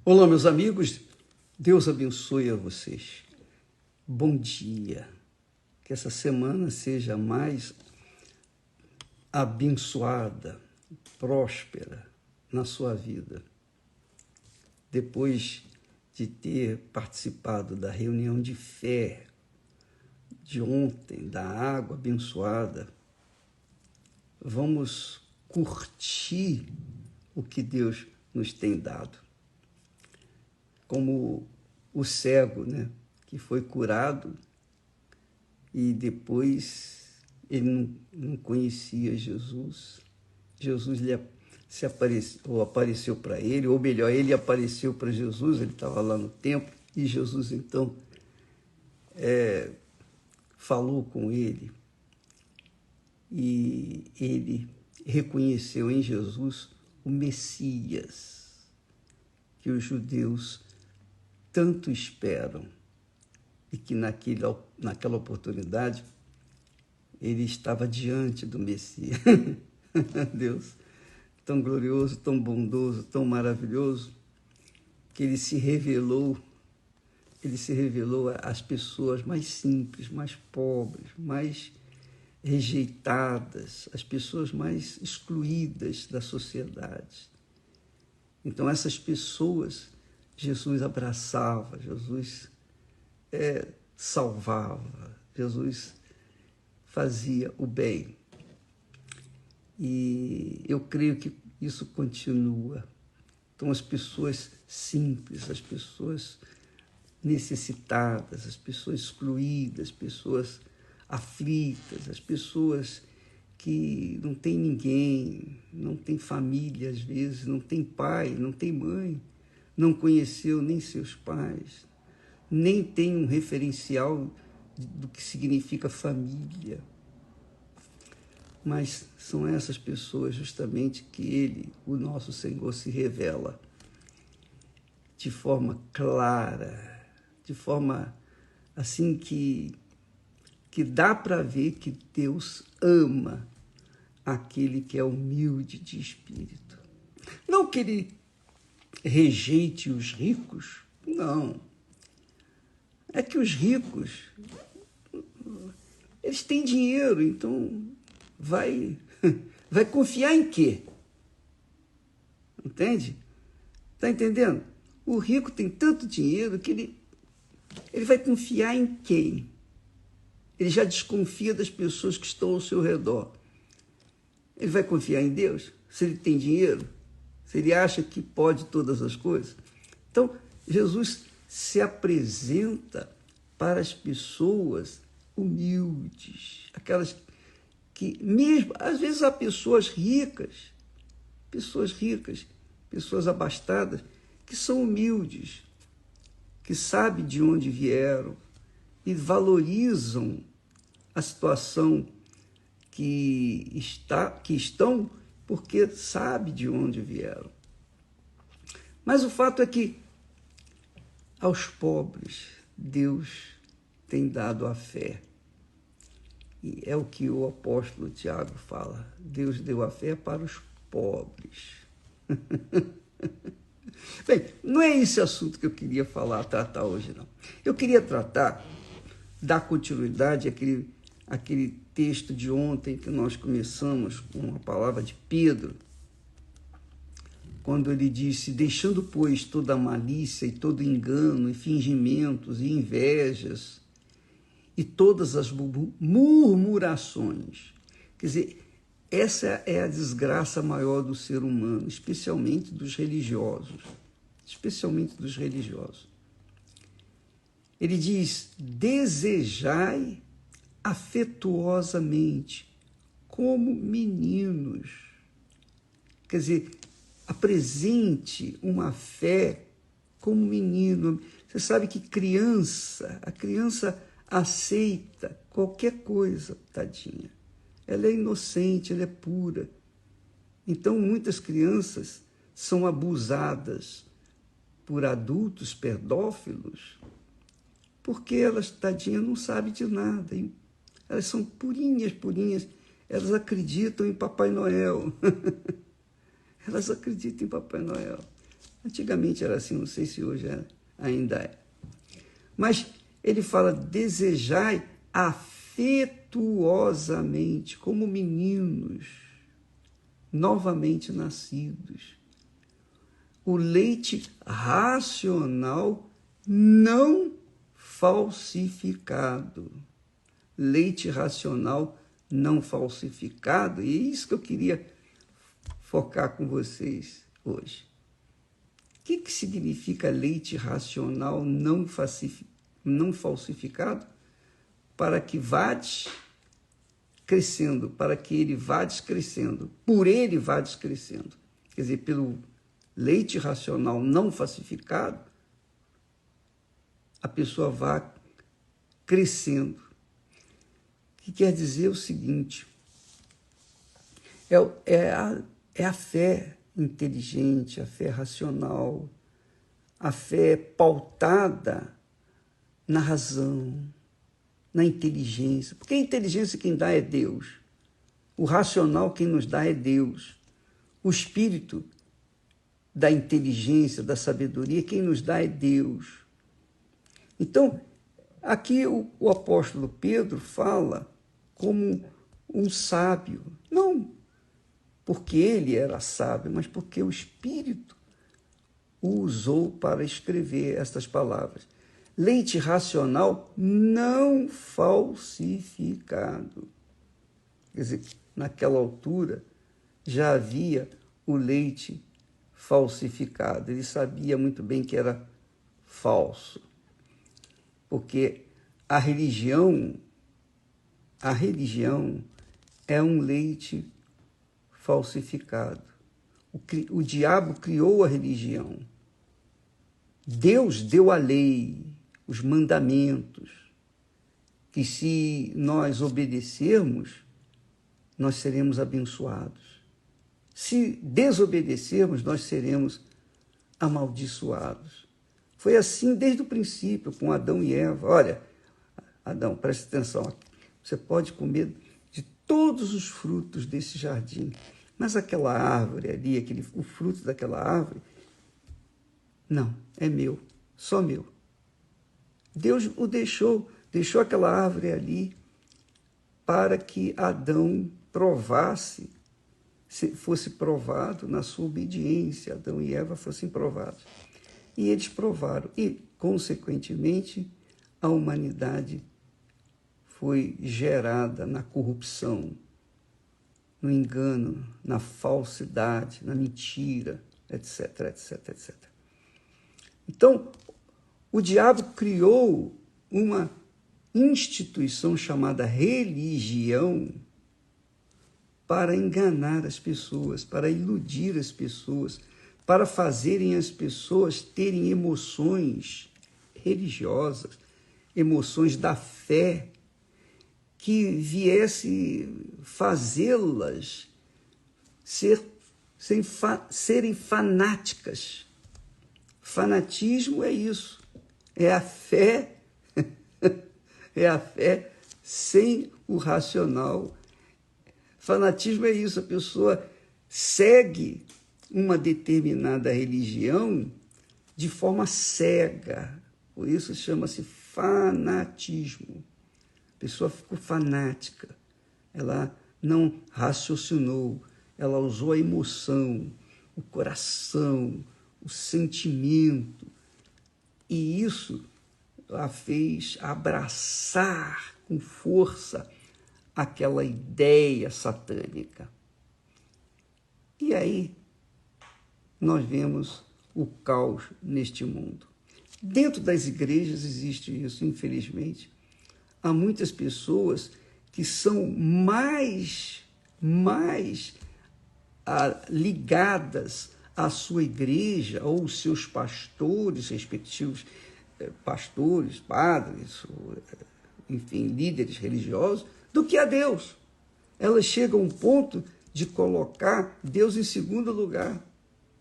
Olá, meus amigos, Deus abençoe a vocês. Bom dia, que essa semana seja mais abençoada, próspera na sua vida. Depois de ter participado da reunião de fé de ontem, da água abençoada, vamos curtir o que Deus nos tem dado. Como o cego, que foi curado e depois ele não conhecia Jesus. Jesus apareceu para ele, ou melhor, ele apareceu para Jesus, ele estava lá no templo, e Jesus então falou com ele, e ele reconheceu em Jesus o Messias, que os judeus tanto esperam, e que naquela oportunidade ele estava diante do Messias. Deus tão glorioso, tão bondoso, tão maravilhoso, que ele se revelou às pessoas mais simples, mais pobres, mais rejeitadas, as pessoas mais excluídas da sociedade. Então essas pessoas Jesus abraçava, Jesus salvava, Jesus fazia o bem. E eu creio que isso continua. Então as pessoas simples, as pessoas necessitadas, as pessoas excluídas, as pessoas aflitas, as pessoas que não têm ninguém, não têm família às vezes, não tem pai, não tem mãe, não conheceu nem seus pais, nem tem um referencial do que significa família. Mas são essas pessoas justamente que Ele, o nosso Senhor, se revela de forma clara, de forma assim que dá para ver que Deus ama aquele que é humilde de espírito. Não que Ele rejeite os ricos, não. É que os ricos, eles têm dinheiro, então vai confiar em quê? Entende? Está entendendo? O rico tem tanto dinheiro que ele vai confiar em quem? Ele já desconfia das pessoas que estão ao seu redor. Ele vai confiar em Deus? Se ele tem dinheiro? Se ele acha que pode todas as coisas? Então, Jesus se apresenta para as pessoas humildes, aquelas que, mesmo, às vezes há pessoas ricas, pessoas abastadas, que são humildes, que sabem de onde vieram e valorizam a situação que estão, porque sabem de onde vieram. Mas o fato é que aos pobres Deus tem dado a fé. E é o que o apóstolo Tiago fala. Deus deu a fé para os pobres. Bem, não é esse assunto que eu queria tratar hoje, não. Eu queria dar continuidade àquele texto de ontem que nós começamos com a palavra de Pedro, quando ele disse: deixando, pois, toda a malícia e todo engano e fingimentos e invejas e todas as murmurações. Quer dizer, essa é a desgraça maior do ser humano, especialmente dos religiosos. Ele diz: desejai afetuosamente, como meninos. Quer dizer, apresente uma fé como menino. Você sabe que a criança aceita qualquer coisa, tadinha. Ela é inocente, ela é pura. Então, muitas crianças são abusadas por adultos pedófilos, porque elas, tadinha, não sabem de nada. Elas são purinhas, elas acreditam em Papai Noel. Elas acreditam em Papai Noel. Antigamente era assim, não sei se hoje ainda é. Mas ele fala, desejai afetuosamente, como meninos, novamente nascidos, o leite racional não falsificado. Leite racional não falsificado, e é isso que eu queria focar com vocês hoje. O que significa leite racional não falsificado? Para que vades crescendo, para que ele vades crescendo, por ele vades crescendo. Quer dizer, pelo leite racional não falsificado, a pessoa vai crescendo. O que quer dizer o seguinte, é a fé inteligente, a fé racional, a fé pautada na razão, na inteligência. Porque a inteligência quem dá é Deus. O racional quem nos dá é Deus. O espírito da inteligência, da sabedoria, quem nos dá é Deus. Então, aqui o apóstolo Pedro fala como um sábio, não porque ele era sábio, mas porque o Espírito o usou para escrever estas palavras. Leite racional não falsificado. Quer dizer, naquela altura já havia o leite falsificado. Ele sabia muito bem que era falso, porque a religião é um leite falsificado. O diabo criou a religião. Deus deu a lei, os mandamentos, que se nós obedecermos, nós seremos abençoados. Se desobedecermos, nós seremos amaldiçoados. Foi assim desde o princípio, com Adão e Eva. Olha, Adão, preste atenção, você pode comer de todos os frutos desse jardim, mas aquela árvore ali, o fruto daquela árvore, não, é meu, só meu. Deus o deixou aquela árvore ali para que Adão provasse, fosse provado na sua obediência, Adão e Eva fossem provados. E eles provaram, e, consequentemente, a humanidade foi gerada na corrupção, no engano, na falsidade, na mentira, etc, etc, etc. Então, o diabo criou uma instituição chamada religião para enganar as pessoas, para iludir as pessoas, para fazerem as pessoas terem emoções religiosas, emoções da fé, que viesse fazê-las serem fanáticas. Fanatismo é isso, é a fé, é a fé sem o racional. Fanatismo é isso, a pessoa segue uma determinada religião de forma cega, por isso chama-se fanatismo. A pessoa ficou fanática, ela não raciocinou, ela usou a emoção, o coração, o sentimento, e isso a fez abraçar com força aquela ideia satânica. E aí nós vemos o caos neste mundo. Dentro das igrejas existe isso, infelizmente. Há muitas pessoas que são mais ligadas à sua igreja ou os seus pastores, respectivos pastores, padres, enfim, líderes religiosos, do que a Deus. Elas chegam a um ponto de colocar Deus em segundo lugar.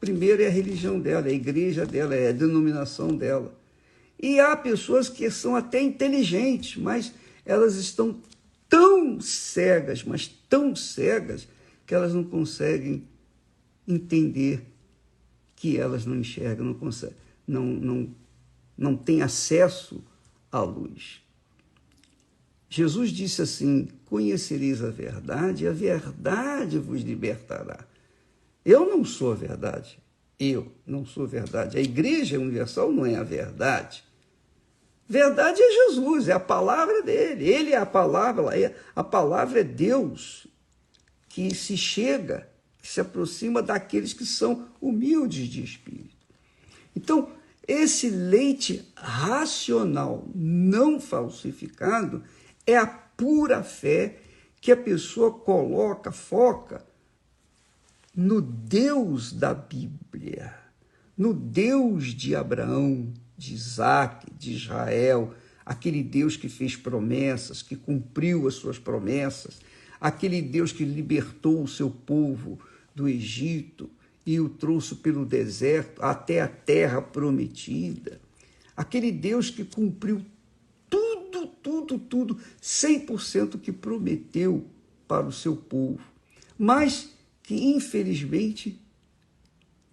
Primeiro é a religião dela, é a igreja dela, é a denominação dela. E há pessoas que são até inteligentes, mas elas estão tão cegas, mas tão cegas, que elas não conseguem entender que elas não enxergam, não conseguem, não têm acesso à luz. Jesus disse assim: conhecereis a verdade, e a verdade vos libertará. Eu não sou a verdade. Eu não sou a verdade. A Igreja Universal não é a verdade. Verdade é Jesus, é a palavra dele. Ele é a palavra é Deus que se chega, que se aproxima daqueles que são humildes de espírito. Então, esse leite racional não falsificado é a pura fé que a pessoa foca no Deus da Bíblia, no Deus de Abraão, de Isaac, de Israel, aquele Deus que fez promessas, que cumpriu as suas promessas, aquele Deus que libertou o seu povo do Egito e o trouxe pelo deserto até a terra prometida, aquele Deus que cumpriu tudo, 100% que prometeu para o seu povo, mas que infelizmente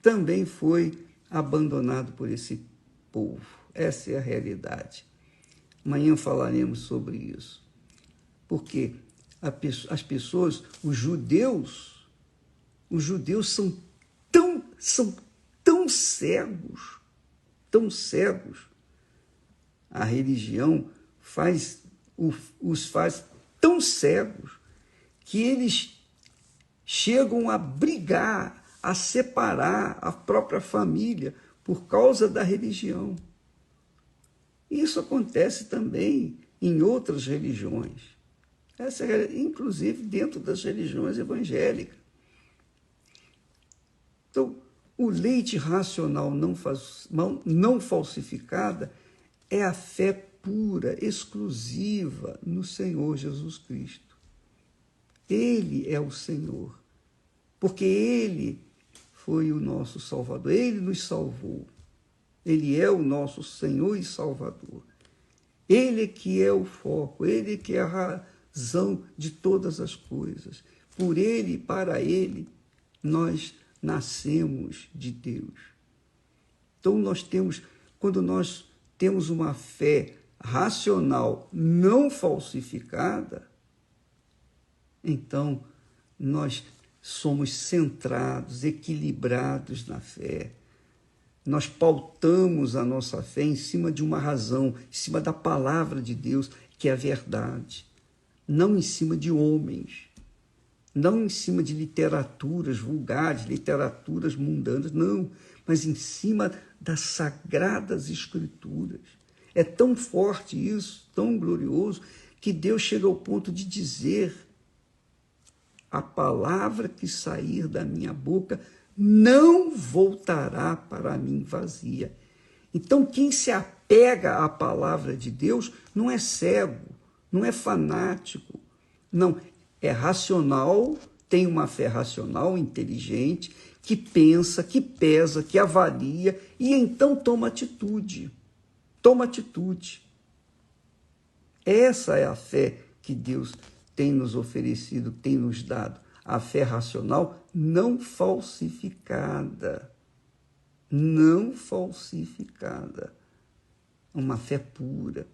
também foi abandonado por esse povo. Essa é a realidade. Amanhã falaremos sobre isso. Porque as pessoas, os judeus são tão cegos, tão cegos. A religião os faz tão cegos que eles chegam a brigar, a separar a própria família por causa da religião. Isso acontece também em outras religiões, inclusive dentro das religiões evangélicas. Então, o leite racional não falsificada é a fé pura, exclusiva no Senhor Jesus Cristo. Ele é o Senhor, porque Ele foi o nosso Salvador, Ele nos salvou. Ele é o nosso Senhor e Salvador. Ele que é o foco, Ele que é a razão de todas as coisas. Por Ele e para Ele, nós nascemos de Deus. Então, quando nós temos uma fé racional não falsificada, então nós somos centrados, equilibrados na fé. Nós pautamos a nossa fé em cima de uma razão, em cima da palavra de Deus, que é a verdade. Não em cima de homens, não em cima de literaturas vulgares, literaturas mundanas, não, mas em cima das sagradas escrituras. É tão forte isso, tão glorioso, que Deus chega ao ponto de dizer: a palavra que sair da minha boca não voltará para mim vazia. Então, quem se apega à palavra de Deus não é cego, não é fanático, não, é racional, tem uma fé racional, inteligente, que pensa, que pesa, que avalia e então toma atitude. Toma atitude. Essa é a fé que Deus tem nos oferecido, tem nos dado. A fé racional não falsificada. Não falsificada. Uma fé pura.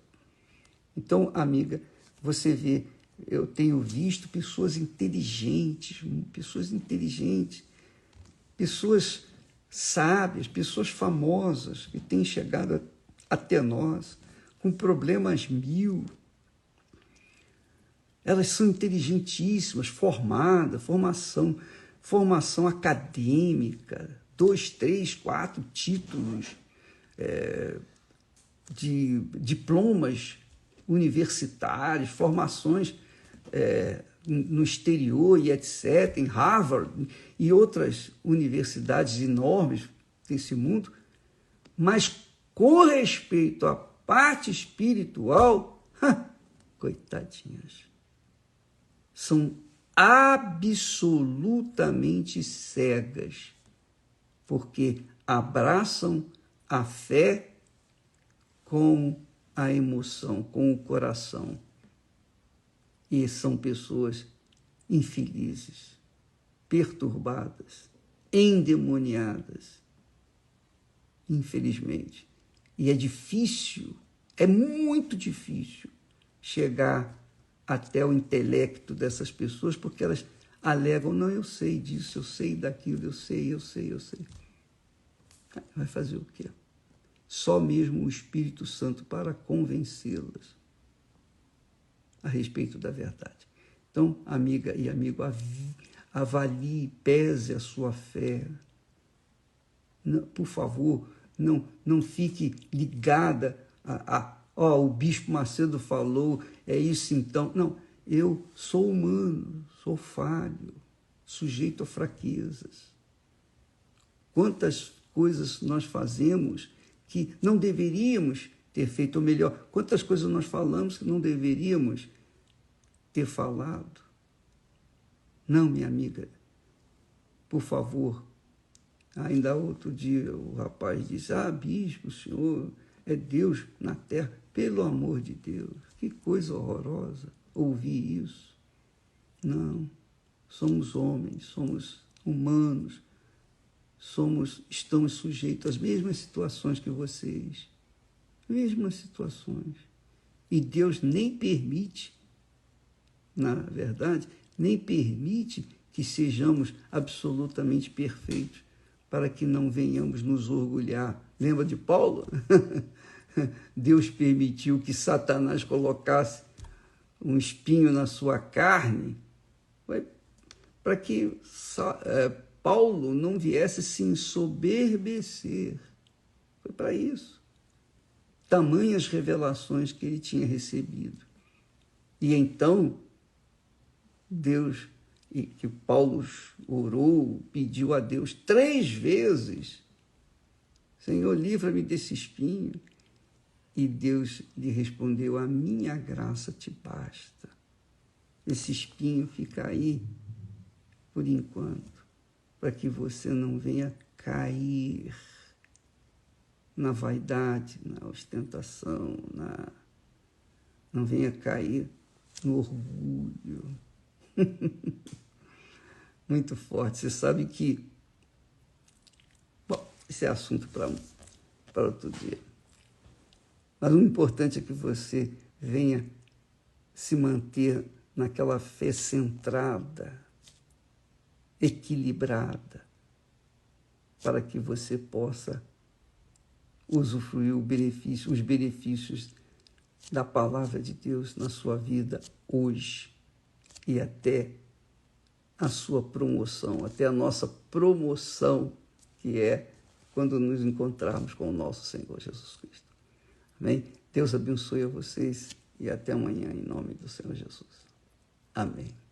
Então, amiga, você vê, eu tenho visto pessoas inteligentes, pessoas sábias, pessoas famosas que têm chegado até nós com problemas mil. Elas são inteligentíssimas, formação acadêmica, 2, 3, 4 títulos, de diplomas universitários, formações no exterior e etc., em Harvard e outras universidades enormes desse mundo, mas com respeito à parte espiritual, coitadinhas, são absolutamente cegas, porque abraçam a fé com a emoção, com o coração. E são pessoas infelizes, perturbadas, endemoniadas, infelizmente. E é difícil, é muito difícil chegar até o intelecto dessas pessoas, porque elas alegam, não, eu sei disso, eu sei daquilo, eu sei. Vai fazer o quê? Só mesmo o Espírito Santo para convencê-las a respeito da verdade. Então, amiga e amigo, avalie, pese a sua fé. Não, por favor, não fique ligada o Bispo Macedo falou, é isso então. Não, eu sou humano, sou falho, sujeito a fraquezas. Quantas coisas nós fazemos que não deveríamos ter feito, ou melhor, quantas coisas nós falamos que não deveríamos ter falado. Não, minha amiga, por favor. Ainda outro dia o rapaz disse, bispo, o senhor é Deus na terra. Pelo amor de Deus, que coisa horrorosa ouvir isso. Não, somos homens, somos humanos, estamos sujeitos às mesmas situações que vocês. Mesmas situações. E Deus nem permite, na verdade, nem permite que sejamos absolutamente perfeitos, para que não venhamos nos orgulhar. Lembra de Paulo? Deus permitiu que Satanás colocasse um espinho na sua carne, para que Paulo não viesse se ensoberbecer. Foi para isso. Tamanhas revelações que ele tinha recebido. E então, Deus, e que Paulo orou, pediu a Deus 3 vezes, Senhor, livra-me desse espinho. E Deus lhe respondeu, a minha graça te basta. Esse espinho fica aí, por enquanto, para que você não venha cair na vaidade, na ostentação, não venha cair no orgulho. Muito forte. Você sabe que... Bom, esse é assunto para outro dia. Mas o importante é que você venha se manter naquela fé centrada, equilibrada, para que você possa usufruir os benefícios da palavra de Deus na sua vida hoje e até a sua promoção, até a nossa promoção, que é quando nos encontrarmos com o nosso Senhor Jesus Cristo. Amém? Deus abençoe a vocês e até amanhã, em nome do Senhor Jesus. Amém.